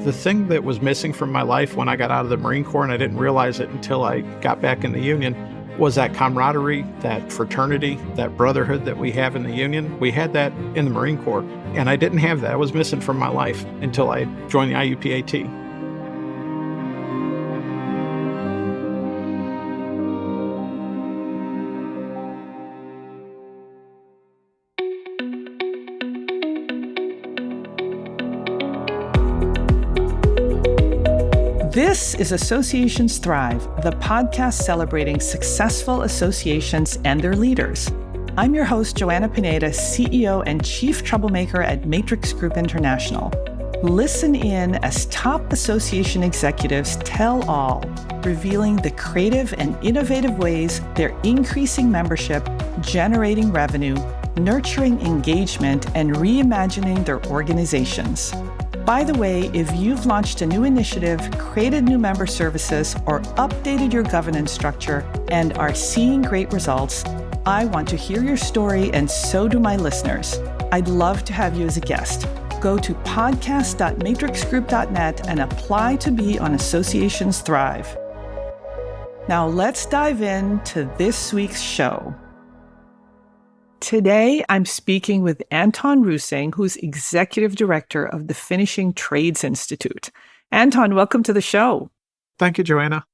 The thing that was missing from my life when I got out of the Marine Corps, and I didn't realize it until I got back in the Union, was that camaraderie, that fraternity, that brotherhood that we have in the Union. We had that in the Marine Corps, and I didn't have that. It was missing from my life until I joined the IUPAT. This is Associations Thrive, the podcast celebrating successful associations and their leaders. I'm your host, Joanna Pineda, CEO and Chief Troublemaker at Matrix Group International. Listen in as top association executives tell all, revealing the creative and innovative ways they're increasing membership, generating revenue, nurturing engagement, and reimagining their organizations. By the way, if you've launched a new initiative, created new member services, or updated your governance structure and are seeing great results, I want to hear your story, and so do my listeners. I'd love to have you as a guest. Go to podcast.matrixgroup.net and apply to be on Associations Thrive. Now let's dive into this week's show. Today, I'm speaking with Anton Ruesing, who's Executive Director of the Finishing Trades Institute. Anton, welcome to the show. Thank you, Joanna.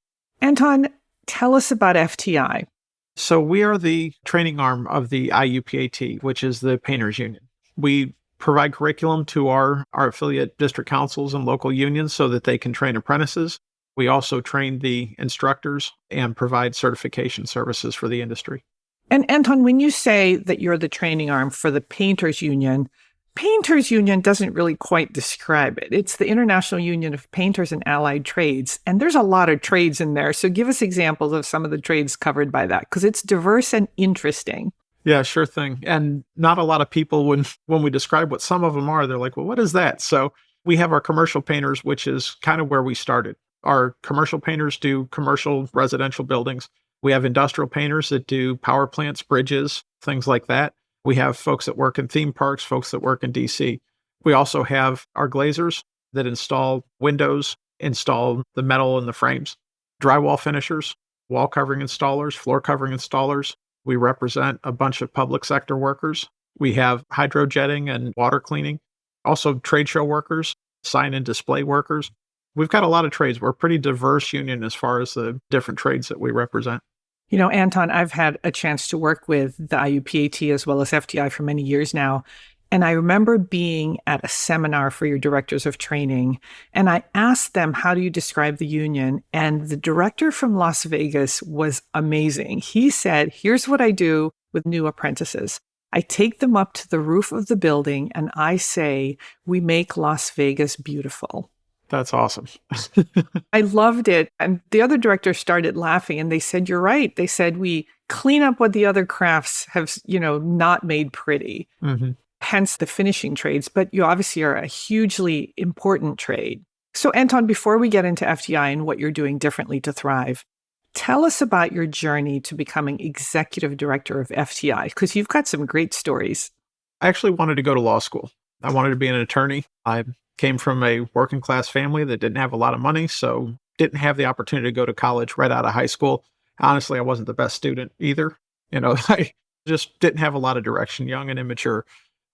Anton, tell us about FTI. So we are the training arm of the IUPAT, which is the Painters Union. We provide curriculum to our affiliate district councils and local unions so that they can train apprentices. We also train the instructors and provide certification services for the industry. And Anton, when you say that you're the training arm for the Painters Union doesn't really quite describe it. It's the International Union of Painters and Allied Trades, and there's a lot of trades in there. So give us examples of some of the trades covered by that, because it's diverse and interesting. Yeah, sure thing. And not a lot of people, when we describe what some of them are, they're like, well, what is that? So we have our commercial painters, which is kind of where we started. Our commercial painters do commercial residential buildings. We have industrial painters that do power plants, bridges, things like that. We have folks that work in theme parks, folks that work in DC. We also have our glazers that install windows, install the metal in the frames, drywall finishers, wall covering installers, floor covering installers. We represent a bunch of public sector workers. We have hydrojetting and water cleaning, also trade show workers, sign and display workers. We've got a lot of trades. We're a pretty diverse union as far as the different trades that we represent. You know, Anton, I've had a chance to work with the IUPAT as well as FTI for many years now. And I remember being at a seminar for your directors of training, and I asked them, how do you describe the union? And the director from Las Vegas was amazing. He said, here's what I do with new apprentices. I take them up to the roof of the building and I say, we make Las Vegas beautiful. That's awesome. I loved it. And the other directors started laughing and they said, you're right. They said, we clean up what the other crafts have, not made pretty. Mm-hmm. Hence the finishing trades. But you obviously are a hugely important trade. So Anton, before we get into FTI and what you're doing differently to thrive, tell us about your journey to becoming executive director of FTI, because you've got some great stories. I actually wanted to go to law school. I wanted to be an attorney. I came from a working class family that didn't have a lot of money, so didn't have the opportunity to go to college right out of high school. Honestly, I wasn't the best student either. I just didn't have a lot of direction, young and immature.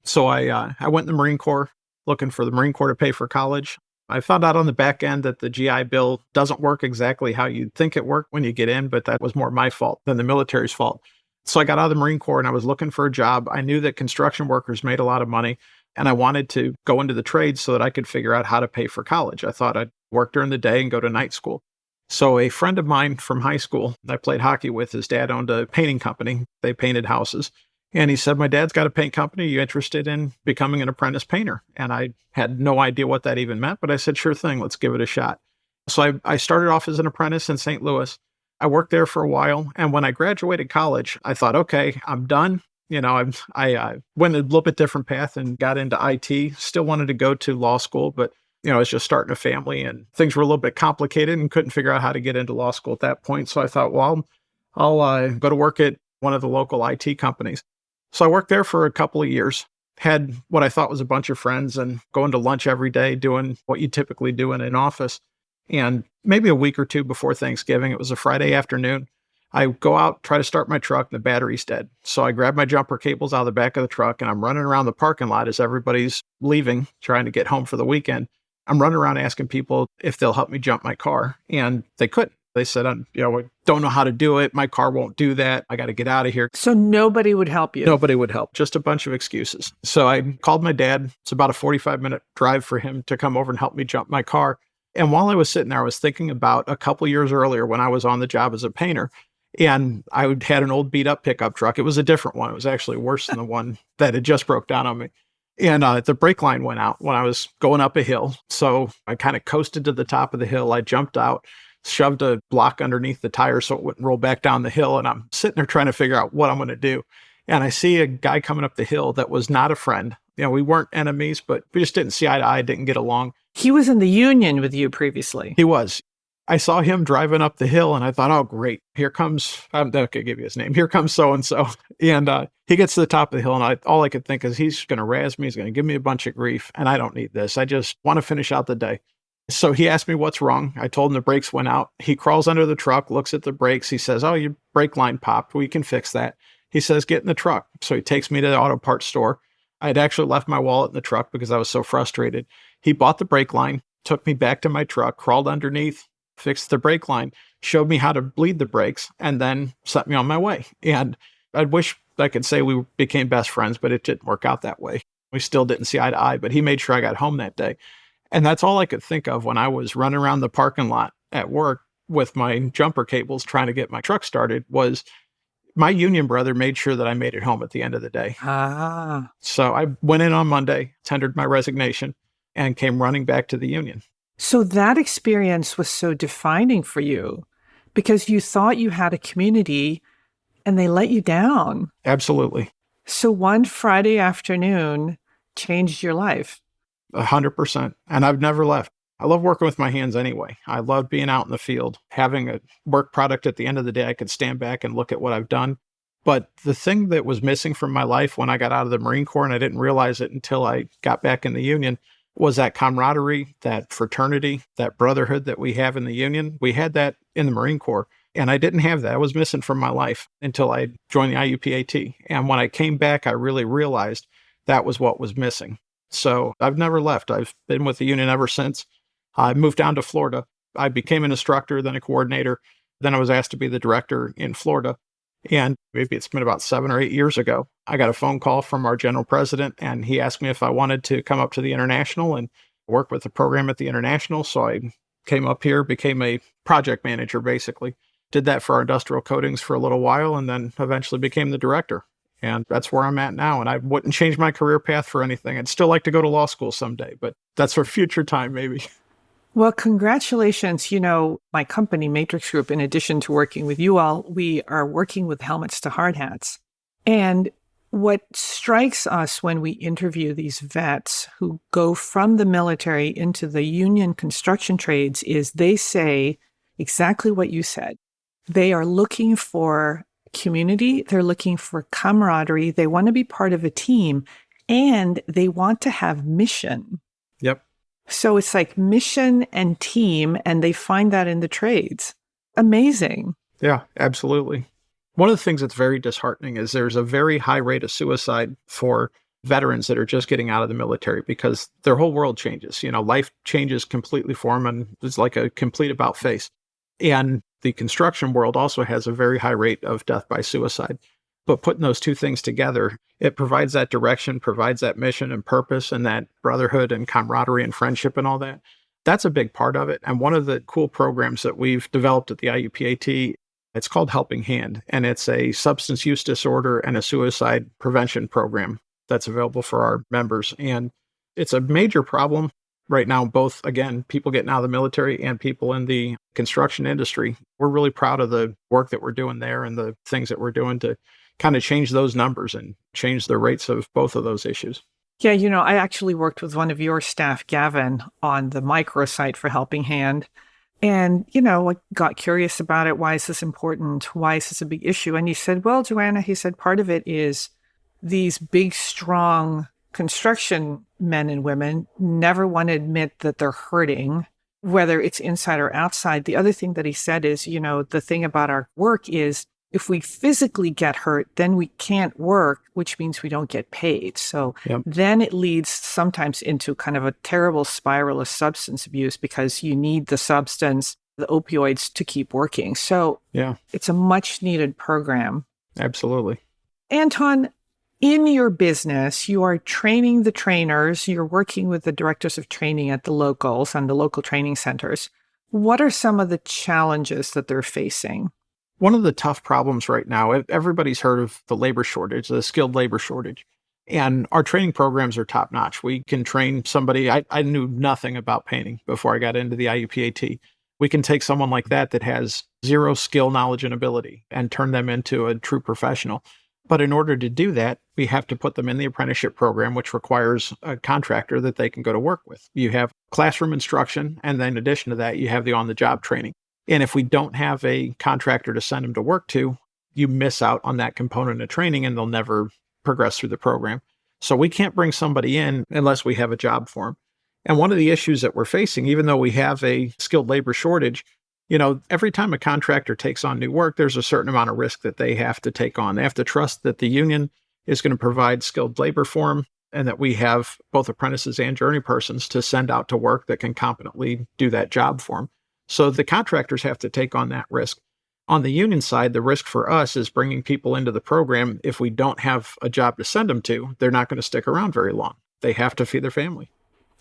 So I went in the Marine Corps looking for the Marine Corps to pay for college. I found out on the back end that the GI Bill doesn't work exactly how you'd think it worked when you get in, but that was more my fault than the military's fault. So I got out of the Marine Corps and I was looking for a job. I knew that construction workers made a lot of money. And I wanted to go into the trades so that I could figure out how to pay for college. I thought I'd work during the day and go to night school. So a friend of mine from high school I played hockey with, his dad owned a painting company. They painted houses. And he said, my dad's got a paint company. Are you interested in becoming an apprentice painter? And I had no idea what that even meant, but I said, sure thing, let's give it a shot. So I started off as an apprentice in St. Louis. I worked there for a while. And when I graduated college, I thought, okay, I'm done. I went a little bit different path and got into IT. Still wanted to go to law school, but I was just starting a family and things were a little bit complicated and couldn't figure out how to get into law school at that point. So I thought, well, I'll go to work at one of the local IT companies. So I worked there for a couple of years. had what I thought was a bunch of friends and going to lunch every day, doing what you typically do in an office. And maybe a week or two before Thanksgiving, it was a Friday afternoon. I go out, try to start my truck, and the battery's dead. So I grab my jumper cables out of the back of the truck and I'm running around the parking lot as everybody's leaving, trying to get home for the weekend. I'm running around asking people if they'll help me jump my car. And they couldn't. They said, I don't know how to do it. My car won't do that. I got to get out of here. So nobody would help you? Nobody would help. Just a bunch of excuses. So I called my dad. It's about a 45-minute drive for him to come over and help me jump my car. And while I was sitting there, I was thinking about a couple years earlier when I was on the job as a painter. And I had an old beat up pickup truck. It was a different one. It was actually worse than the one that had just broke down on me. And the brake line went out when I was going up a hill. So I kind of coasted to the top of the hill. I jumped out, shoved a block underneath the tire so it wouldn't roll back down the hill. And I'm sitting there trying to figure out what I'm going to do. And I see a guy coming up the hill that was not a friend. We weren't enemies, but we just didn't see eye to eye, didn't get along. He was in the union with you previously. He was. I saw him driving up the hill and I thought, oh, great. Here comes, I'm not going to give you his name. Here comes so-and-so. And he gets to the top of the hill and all I could think is he's going to razz me. He's going to give me a bunch of grief. And I don't need this. I just want to finish out the day. So he asked me what's wrong. I told him the brakes went out. He crawls under the truck, looks at the brakes. He says, oh, your brake line popped. We can fix that. He says, get in the truck. So he takes me to the auto parts store. I had actually left my wallet in the truck because I was so frustrated. He bought the brake line, took me back to my truck, crawled underneath, fixed the brake line, showed me how to bleed the brakes, and then sent me on my way. And I wish I could say we became best friends, but it didn't work out that way. We still didn't see eye to eye, but he made sure I got home that day. And that's all I could think of when I was running around the parking lot at work with my jumper cables trying to get my truck started was my union brother made sure that I made it home at the end of the day. So I went in on Monday, tendered my resignation, and came running back to the union. So that experience was so defining for you because you thought you had a community and they let you down. Absolutely. So one Friday afternoon changed your life. 100%. And I've never left. I love working with my hands anyway. I love being out in the field, having a work product at the end of the day. I could stand back and look at what I've done. But the thing that was missing from my life when I got out of the Marine Corps, and I didn't realize it until I got back in the union, was that camaraderie, that fraternity, that brotherhood that we have in the union. We had that in the Marine Corps, and I didn't have that. I was missing from my life until I joined the IUPAT. And when I came back, I really realized that was what was missing. So I've never left. I've been with the union ever since. I moved down to Florida. I became an instructor, then a coordinator. Then I was asked to be the director in Florida. And maybe it's been about 7 or 8 years ago, I got a phone call from our general president, and he asked me if I wanted to come up to the International and work with the program at the International. So I came up here, became a project manager, basically. Did that for our industrial coatings for a little while, and then eventually became the director. And that's where I'm at now. And I wouldn't change my career path for anything. I'd still like to go to law school someday, but that's for future time, maybe. Well, congratulations. My company, Matrix Group, in addition to working with you all, we are working with helmets to hard hats. And what strikes us when we interview these vets who go from the military into the union construction trades is they say exactly what you said. They are looking for community. They're looking for camaraderie. They want to be part of a team, and they want to have mission. Yep. So it's like mission and team, and they find that in the trades. Amazing. Yeah, absolutely. One of the things that's very disheartening is there's a very high rate of suicide for veterans that are just getting out of the military because their whole world changes. Life changes completely for them, and it's like a complete about face. And the construction world also has a very high rate of death by suicide. But putting those two things together, it provides that direction, provides that mission and purpose and that brotherhood and camaraderie and friendship and all that. That's a big part of it. And one of the cool programs that we've developed at the IUPAT, it's called Helping Hand. And it's a substance use disorder and a suicide prevention program that's available for our members. And it's a major problem right now, both, again, people getting out of the military and people in the construction industry. We're really proud of the work that we're doing there and the things that we're doing to kind of change those numbers and change the rates of both of those issues. Yeah, I actually worked with one of your staff, Gavin, on the microsite for Helping Hand. And, I got curious about it. Why is this important? Why is this a big issue? And he said, well, Joanna, he said, part of it is these big, strong construction men and women never want to admit that they're hurting, whether it's inside or outside. The other thing that he said is, the thing about our work is if we physically get hurt, then we can't work, which means we don't get paid. So Yep. then it leads sometimes into kind of a terrible spiral of substance abuse because you need the substance, the opioids, to keep working. So Yeah, it's a much needed program. absolutely. Anton, in your business, you are training the trainers, you're working with the directors of training at the locals and the local training centers. What are some of the challenges that they're facing? One of the tough problems right now, everybody's heard of the labor shortage, the skilled labor shortage. And our training programs are top notch. We can train somebody. I knew nothing about painting before I got into the IUPAT. We can take someone like that has zero skill, knowledge, and ability and turn them into a true professional. But in order to do that, we have to put them in the apprenticeship program, which requires a contractor that they can go to work with. You have classroom instruction, and then in addition to that, you have the on-the-job training. And if we don't have a contractor to send them to work to, you miss out on that component of training and they'll never progress through the program. So we can't bring somebody in unless we have a job for them. And one of the issues that we're facing, even though we have a skilled labor shortage, every time a contractor takes on new work, there's a certain amount of risk that they have to take on. They have to trust that the union is going to provide skilled labor for them and that we have both apprentices and journey persons to send out to work that can competently do that job for them. So the contractors have to take on that risk. On the union side, the risk for us is bringing people into the program. If we don't have a job to send them to, they're not going to stick around very long. They have to feed their family.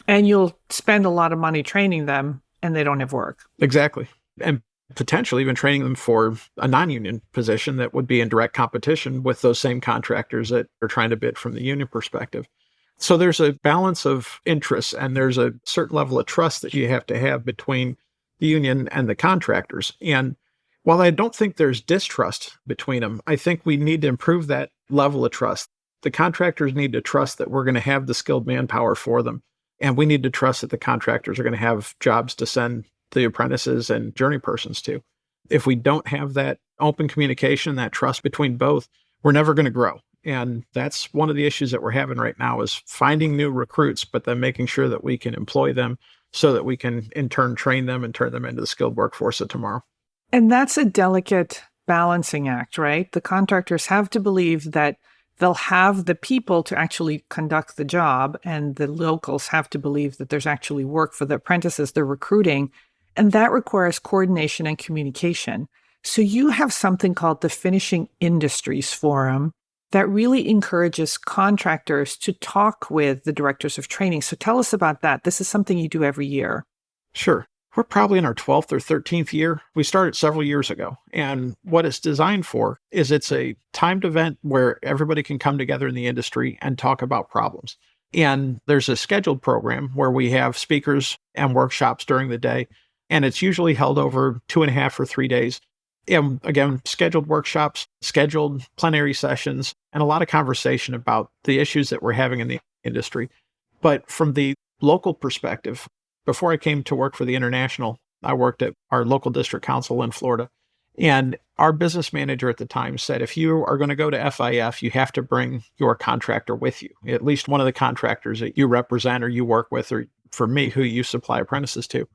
And you'll spend a lot of money training them and they don't have work. Exactly. And potentially even training them for a non-union position that would be in direct competition with those same contractors that are trying to bid from the union perspective. So there's a balance of interests and there's a certain level of trust that you have to have between the union and the contractors. And while I don't think there's distrust between them, I think we need to improve that level of trust. The contractors need to trust that we're going to have the skilled manpower for them. And we need to trust that the contractors are going to have jobs to send the apprentices and journey persons to. If we don't have that open communication, that trust between both, we're never going to grow. And that's one of the issues that we're having right now is finding new recruits, but then making sure that we can employ them so that we can in turn train them and turn them into the skilled workforce of tomorrow. And that's a delicate balancing act, right? The contractors have to believe that they'll have the people to actually conduct the job, and the locals have to believe that there's actually work for the apprentices they're recruiting. And that requires coordination and communication. So you have something called the Finishing Industries Forum that really encourages contractors to talk with the directors of training. So tell us about that. This is something you do every year. Sure. We're probably in our 12th or 13th year. We started several years ago. And what it's designed for is it's a timed event where everybody can come together in the industry and talk about problems. And there's a scheduled program where we have speakers and workshops during the day. And it's usually held over 2.5 or 3 days. And again, scheduled workshops, scheduled plenary sessions, and a lot of conversation about the issues that we're having in the industry. But from the local perspective, before I came to work for the International, I worked at our local district council in Florida. And our business manager at the time said, if you are going to go to FIF, you have to bring your contractor with you, at least one of the contractors that you represent or you work with, or for me, who you supply apprentices to.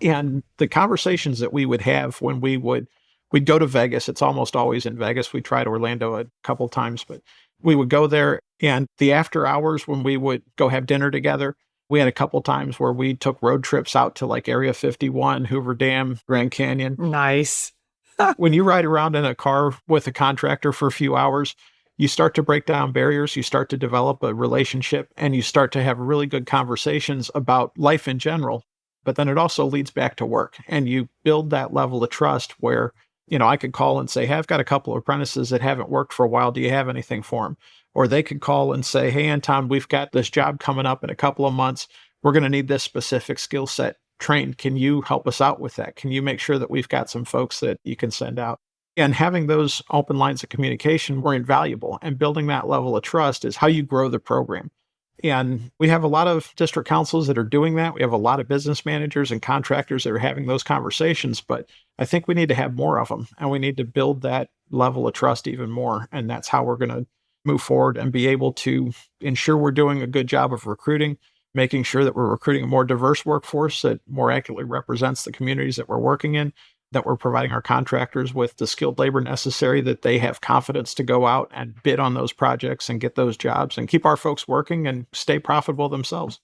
And the conversations that we would have when we'd go to Vegas, it's almost always in Vegas. We tried Orlando a couple times, but we would go there. And the after hours when we would go have dinner together, we had a couple times where we took road trips out to like Area 51, Hoover Dam, Grand Canyon. Nice. When you ride around in a car with a contractor for a few hours, you start to break down barriers, you start to develop a relationship, and you start to have really good conversations about life in general. But then it also leads back to work, and you build that level of trust where, I could call and say, hey, I've got a couple of apprentices that haven't worked for a while. Do you have anything for them? Or they could call and say, hey, Anton, we've got this job coming up in a couple of months. We're going to need this specific skill set trained. Can you help us out with that? Can you make sure that we've got some folks that you can send out? And having those open lines of communication were invaluable. And building that level of trust is how you grow the program. And we have a lot of district councils that are doing that. We have a lot of business managers and contractors that are having those conversations, but I think we need to have more of them, and we need to build that level of trust even more. And that's how we're going to move forward and be able to ensure we're doing a good job of recruiting, making sure that we're recruiting a more diverse workforce that more accurately represents the communities that we're working in, that we're providing our contractors with the skilled labor necessary, that they have confidence to go out and bid on those projects and get those jobs and keep our folks working and stay profitable themselves.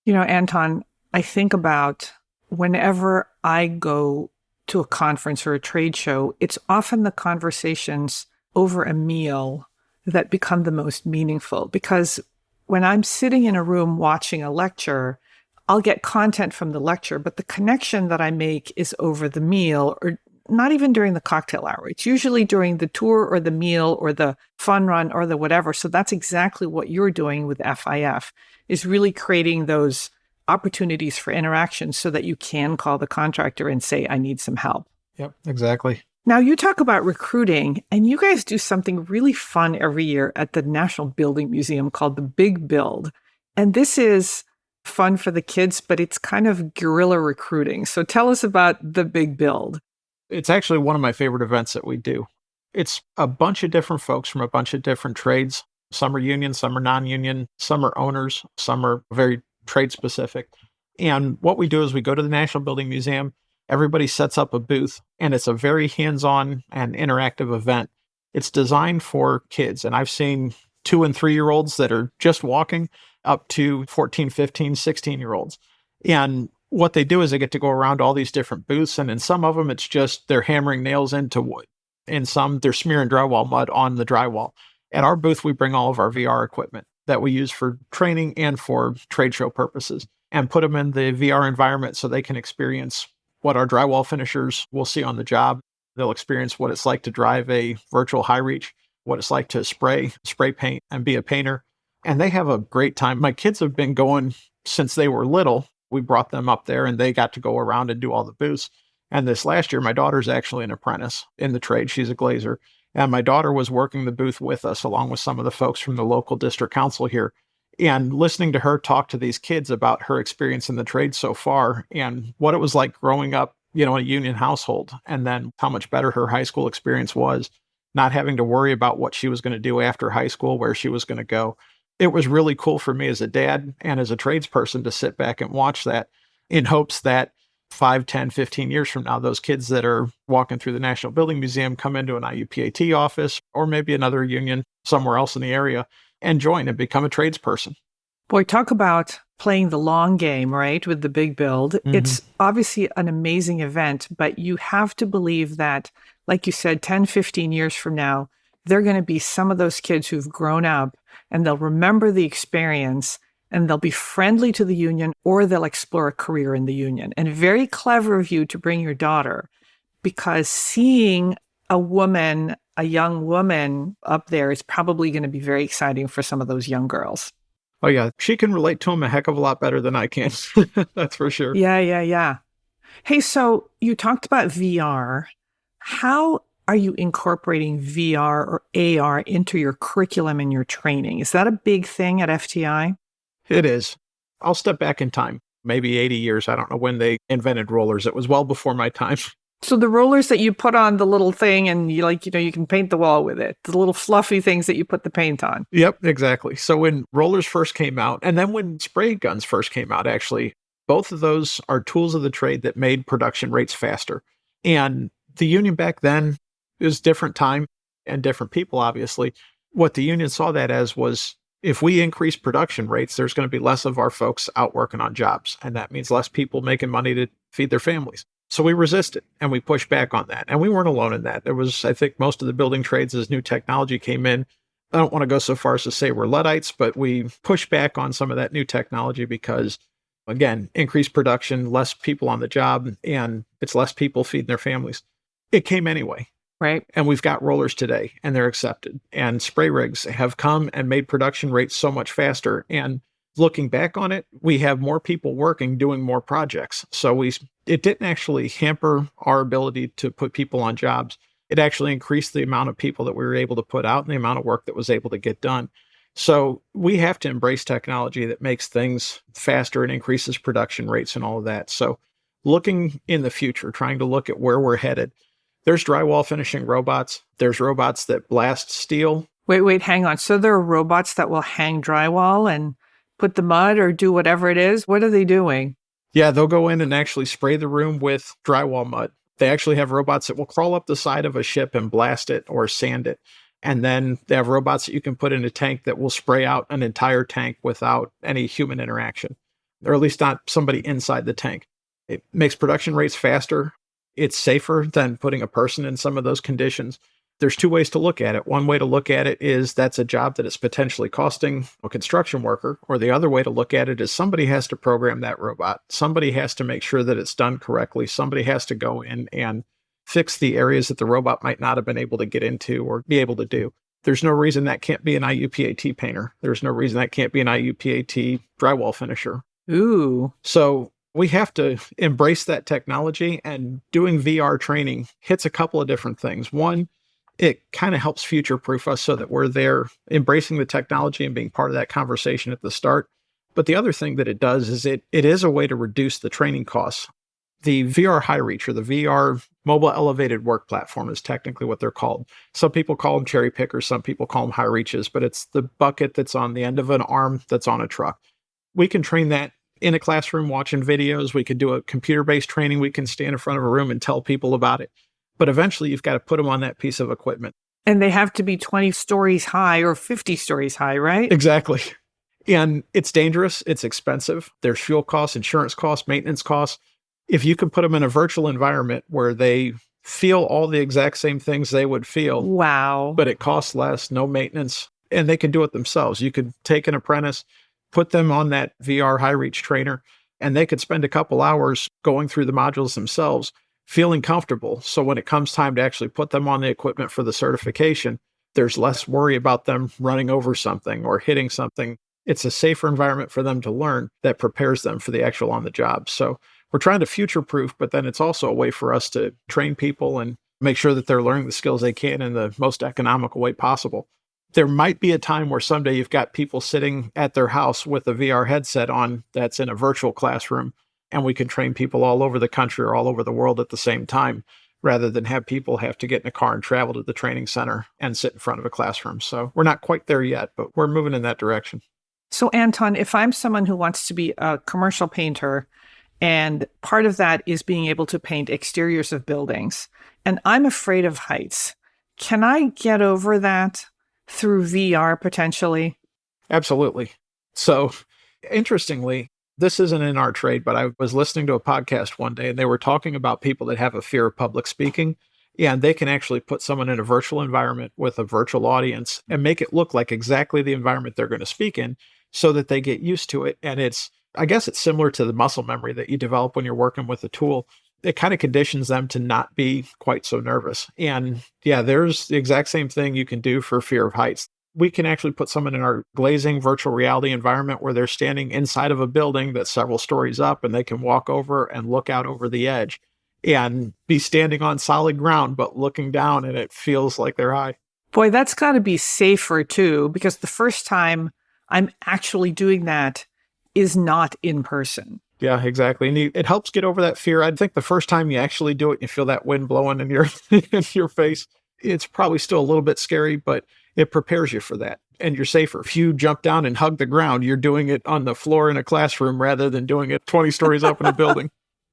Anton, I think about whenever I go to a conference or a trade show, it's often the conversations over a meal that become the most meaningful, because when I'm sitting in a room watching a lecture, I'll get content from the lecture, but the connection that I make is over the meal, or not even during the cocktail hour. It's usually during the tour or the meal or the fun run or the whatever. So that's exactly what you're doing with FIF, is really creating those opportunities for interaction so that you can call the contractor and say, I need some help. Yep, exactly. Now, you talk about recruiting, and you guys do something really fun every year at the National Building Museum called the Big Build. And this is fun for the kids, but it's kind of guerrilla recruiting. So tell us about the Big Build. It's actually one of my favorite events that we do. It's a bunch of different folks from a bunch of different trades. Some are union, some are non-union, some are owners, some are very trade specific. And what we do is we go to the National Building Museum. Everybody sets up a booth, and it's a very hands-on and interactive event. It's designed for kids, and I've seen 2 and 3-year-olds that are just walking up to 14, 15, 16-year-olds. And what they do is they get to go around all these different booths, and in some of them, it's just they're hammering nails into wood. In some, they're smearing drywall mud on the drywall. At our booth, we bring all of our VR equipment that we use for training and for trade show purposes, and put them in the VR environment so they can experience what our drywall finishers will see on the job. They'll experience what it's like to drive a virtual high reach, what it's like to spray paint and be a painter. And they have a great time. My kids have been going since they were little. We brought them up there and they got to go around and do all the booths. And this last year, my daughter's actually an apprentice in the trade. She's a glazer. And my daughter was working the booth with us, along with some of the folks from the local district council here. And listening to her talk to these kids about her experience in the trade so far and what it was like growing up, in a union household, and then how much better her high school experience was, not having to worry about what she was going to do after high school, where she was going to go. It was really cool for me as a dad and as a tradesperson to sit back and watch that, in hopes that 5, 10, 15 years from now, those kids that are walking through the National Building Museum come into an IUPAT office or maybe another union somewhere else in the area and join and become a tradesperson. Boy, talk about playing the long game, right, with the Big Build. Mm-hmm. It's obviously an amazing event, but you have to believe that, like you said, 10, 15 years from now, they're going to be some of those kids who've grown up and they'll remember the experience and they'll be friendly to the union, or they'll explore a career in the union. And very clever of you to bring your daughter, because seeing a young woman up there is probably going to be very exciting for some of those young girls. Oh, yeah. She can relate to him a heck of a lot better than I can. That's for sure. Yeah. Hey, so you talked about VR. How are you incorporating VR or AR into your curriculum and your training? Is that a big thing at FTI? It is. I'll step back in time, maybe 80 years. I don't know when they invented rollers. It was well before my time. So the rollers that you put on the little thing and you can paint the wall with it, the little fluffy things that you put the paint on. Yep, exactly. So when rollers first came out, and then when spray guns first came out, actually, both of those are tools of the trade that made production rates faster. And the union back then, it was different time and different people, obviously. What the union saw that as was, if we increase production rates, there's going to be less of our folks out working on jobs. And that means less people making money to feed their families. So we resisted and we pushed back on that. And we weren't alone in that. There was, I think, most of the building trades, as new technology came in, I don't want to go so far as to say we're Luddites, but we pushed back on some of that new technology because, again, increased production, less people on the job, and it's less people feeding their families. It came anyway. Right. And we've got rollers today and they're accepted. And spray rigs have come and made production rates so much faster. And looking back on it, we have more people working, doing more projects. So it didn't actually hamper our ability to put people on jobs. It actually increased the amount of people that we were able to put out and the amount of work that was able to get done. So we have to embrace technology that makes things faster and increases production rates and all of that. So looking in the future, trying to look at where we're headed, there's drywall finishing robots. There's robots that blast steel Wait, hang on. So there are robots that will hang drywall and put the mud or do whatever it is? What are they doing? Yeah, they'll go in and actually spray the room with drywall mud. They actually have robots that will crawl up the side of a ship and blast it or sand it. And then they have robots that you can put in a tank that will spray out an entire tank without any human interaction, or at least not somebody inside the tank. It makes production rates faster. It's safer than putting a person in some of those conditions. There's two ways to look at it. One way to look at it is that's a job that is potentially costing a construction worker, or the other way to look at it is somebody has to program that robot. Somebody has to make sure that it's done correctly. Somebody has to go in and fix the areas that the robot might not have been able to get into or be able to do. There's no reason that can't be an IUPAT painter. There's no reason that can't be an IUPAT drywall finisher. Ooh. So we have to embrace that technology, and doing VR training hits a couple of different things. One, it kind of helps future-proof us so that we're there embracing the technology and being part of that conversation at the start. But the other thing that it does is it is a way to reduce the training costs. The VR High Reach, or the VR Mobile Elevated Work Platform, is technically what they're called. Some people call them cherry pickers, some people call them high reaches, but it's the bucket that's on the end of an arm that's on a truck. We can train that in a classroom watching videos. We could do a computer-based training. We can stand in front of a room and tell people about it. But eventually, you've got to put them on that piece of equipment. And they have to be 20 stories high or 50 stories high, right? Exactly. And it's dangerous. It's expensive. There's fuel costs, insurance costs, maintenance costs. If you can put them in a virtual environment where they feel all the exact same things they would feel, wow, but it costs less, no maintenance, and they can do it themselves. You could take an apprentice, put them on that VR High Reach trainer, and they could spend a couple hours going through the modules themselves, feeling comfortable. So when it comes time to actually put them on the equipment for the certification, there's less worry about them running over something or hitting something. It's a safer environment for them to learn that prepares them for the actual on the job. So we're trying to future-proof, but then it's also a way for us to train people and make sure that they're learning the skills they can in the most economical way possible. There might be a time where someday you've got people sitting at their house with a VR headset on that's in a virtual classroom, and we can train people all over the country or all over the world at the same time, rather than have people have to get in a car and travel to the training center and sit in front of a classroom. So we're not quite there yet, but we're moving in that direction. So Anton, if I'm someone who wants to be a commercial painter, and part of that is being able to paint exteriors of buildings, and I'm afraid of heights, can I get over that through VR potentially? Absolutely. So interestingly, this isn't in our trade, but I was listening to a podcast one day and they were talking about people that have a fear of public speaking. And they can actually put someone in a virtual environment with a virtual audience and make it look like exactly the environment they're going to speak in so that they get used to it. And I guess it's similar to the muscle memory that you develop when you're working with a tool. It kind of conditions them to not be quite so nervous. And yeah, there's the exact same thing you can do for fear of heights. We can actually put someone in our glazing virtual reality environment where they're standing inside of a building that's several stories up, and they can walk over and look out over the edge and be standing on solid ground, but looking down, and it feels like they're high. Boy, that's got to be safer too, because the first time I'm actually doing that is not in person. Yeah, exactly. And it helps get over that fear. I think the first time you actually do it, you feel that wind blowing in your in your face. It's probably still a little bit scary, but it prepares you for that. And you're safer. If you jump down and hug the ground, you're doing it on the floor in a classroom rather than doing it 20 stories up in a building.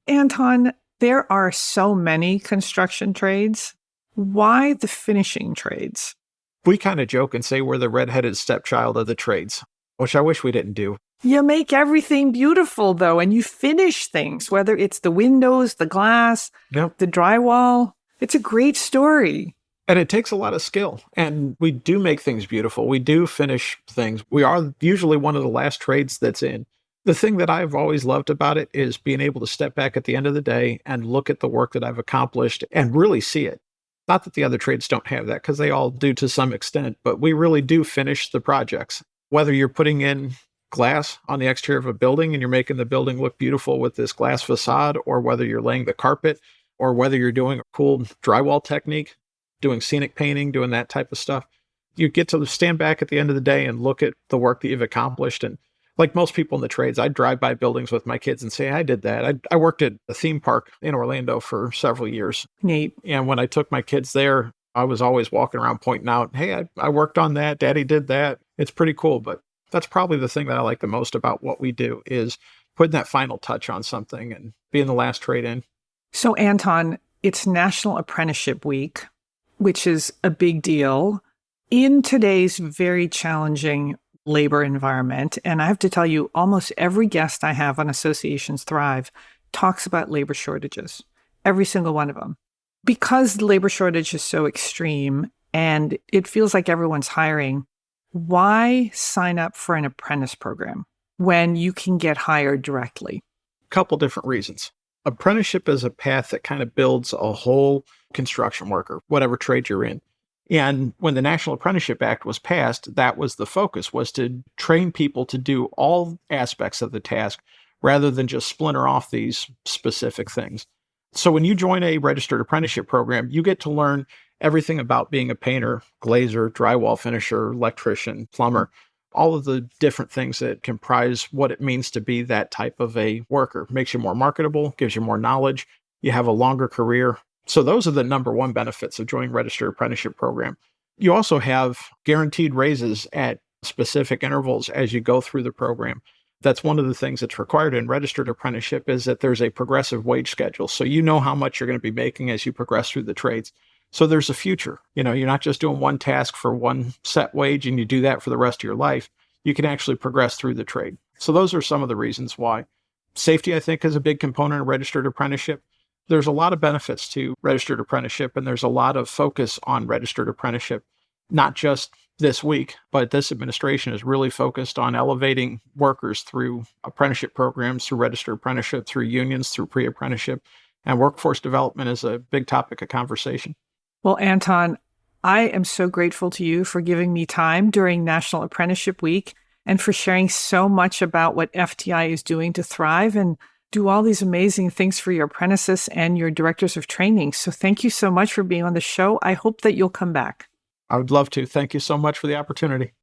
Anton, there are so many construction trades. Why the finishing trades? We kind of joke and say we're the redheaded stepchild of the trades, which I wish we didn't do. You make everything beautiful, though, and you finish things, whether it's the windows, the glass, Yep. the drywall. It's a great story. And it takes a lot of skill. And we do make things beautiful. We do finish things. We are usually one of the last trades that's in. The thing that I've always loved about it is being able to step back at the end of the day and look at the work that I've accomplished and really see it. Not that the other trades don't have that, because they all do to some extent, but we really do finish the projects. Whether you're putting in glass on the exterior of a building and you're making the building look beautiful with this glass facade, or whether you're laying the carpet, or whether you're doing a cool drywall technique, doing scenic painting, doing that type of stuff, you get to stand back at the end of the day and look at the work that you've accomplished. And like most people in the trades, I drive by buildings with my kids and say, I did that. I worked at a theme park in Orlando for several years. Neat. And when I took my kids there, I was always walking around pointing out, hey, I worked on that. Daddy did that. It's pretty cool. But that's probably the thing that I like the most about what we do is putting that final touch on something and being the last trade in. So, Anton, it's National Apprenticeship Week, which is a big deal in today's very challenging labor environment. And I have to tell you, almost every guest I have on Associations Thrive talks about labor shortages, every single one of them. Because the labor shortage is so extreme and it feels like everyone's hiring, why sign up for an apprentice program when you can get hired directly? A couple different reasons. Apprenticeship is a path that kind of builds a whole construction worker, whatever trade you're in. And when the National Apprenticeship Act was passed, that was the focus, was to train people to do all aspects of the task rather than just splinter off these specific things. So when you join a registered apprenticeship program, you get to learn everything about being a painter, glazer, drywall finisher, electrician, plumber, all of the different things that comprise what it means to be that type of a worker. Makes you more marketable, gives you more knowledge, you have a longer career. So those are the number one benefits of joining a registered apprenticeship program. You also have guaranteed raises at specific intervals as you go through the program. That's one of the things that's required in registered apprenticeship is that there's a progressive wage schedule. So you know how much you're going to be making as you progress through the trades. So there's a future. You're not just doing one task for one set wage and you do that for the rest of your life. You can actually progress through the trade. So those are some of the reasons why. Safety, I think, is a big component of registered apprenticeship. There's a lot of benefits to registered apprenticeship, and there's a lot of focus on registered apprenticeship, not just this week, but this administration is really focused on elevating workers through apprenticeship programs, through registered apprenticeship, through unions, through pre-apprenticeship, and workforce development is a big topic of conversation. Well, Anton, I am so grateful to you for giving me time during National Apprenticeship Week and for sharing so much about what FTI is doing to thrive and do all these amazing things for your apprentices and your directors of training. So thank you so much for being on the show. I hope that you'll come back. I would love to. Thank you so much for the opportunity.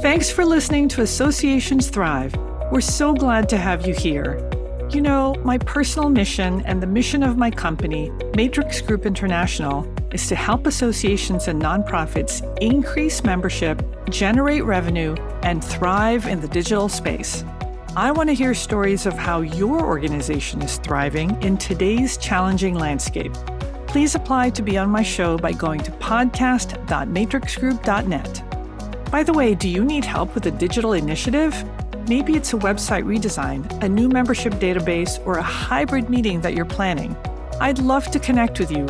Thanks for listening to Associations Thrive. We're so glad to have you here. My personal mission and the mission of my company, Matrix Group International, is to help associations and nonprofits increase membership, generate revenue, and thrive in the digital space. I want to hear stories of how your organization is thriving in today's challenging landscape. Please apply to be on my show by going to podcast.matrixgroup.net. By the way, do you need help with a digital initiative? Maybe it's a website redesign, a new membership database, or a hybrid meeting that you're planning. I'd love to connect with you.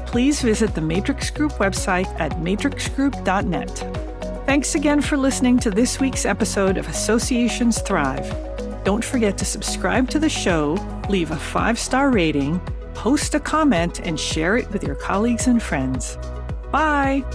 Please visit the Matrix Group website at matrixgroup.net. Thanks again for listening to this week's episode of Associations Thrive. Don't forget to subscribe to the show, leave a 5-star rating, post a comment, and share it with your colleagues and friends. Bye!